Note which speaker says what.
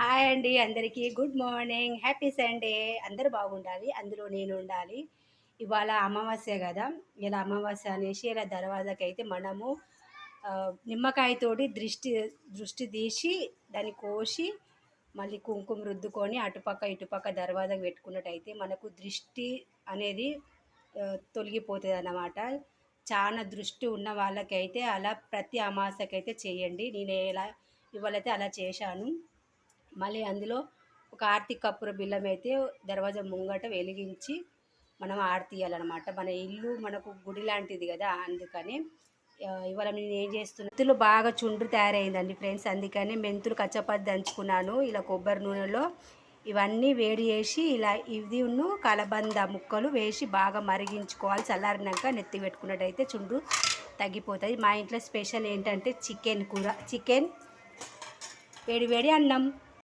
Speaker 1: Hi అండి అందరికీ good morning. Happy Sunday. అందరూ బాగుండాలి. అందులో నేను ఉండాలి. ఇవాళ అమావాస్య గదా! ఇలా అమావాస్య అనేసి ఇలా దర్వాజాకైతే మనము నిమ్మకాయతోటి దృష్టి తీసి దాన్ని కోసి మళ్ళీ కుంకుమ రుద్దుకొని అటుపక్క ఇటుపక్క దర్వాజాకు పెట్టుకున్నట్టయితే మనకు దృష్టి అనేది తొలగిపోతుందన్నమాట. చాలా దృష్టి ఉన్న వాళ్ళకైతే అలా ప్రతి అమావాస్యకైతే చేయండి. నేను ఇవాళైతే అలా చేశాను. మళ్ళీ అందులో ఒక ఆరతి కర్పూర బిల్లం అయితే దర్వాజా ముంగట వెలిగించి మనం ఆరతి తీయాలన్నమాట. మన ఇల్లు మనకు గుడి లాంటిది కదా, అందుకని ఇవాళ నేను ఏం చేస్తున్నా, మెంతులు బాగా చుండ్రు తయారైందండి ఫ్రెండ్స్. అందుకని మెంతులు కచ్చపచ్చి దంచుకున్నాను ఇలా కొబ్బరి నూనెలో. ఇవన్నీ వేడి చేసి ఇలా కలబంద ముక్కలు వేసి బాగా మరిగించుకోవాలి. చల్లారినాక నెత్తి పెట్టుకున్నట్టయితే చుండ్రు తగ్గిపోతుంది. మా ఇంట్లో స్పెషల్ ఏంటంటే చికెన్ కూర, చికెన్ వేడి వేడి అన్నం.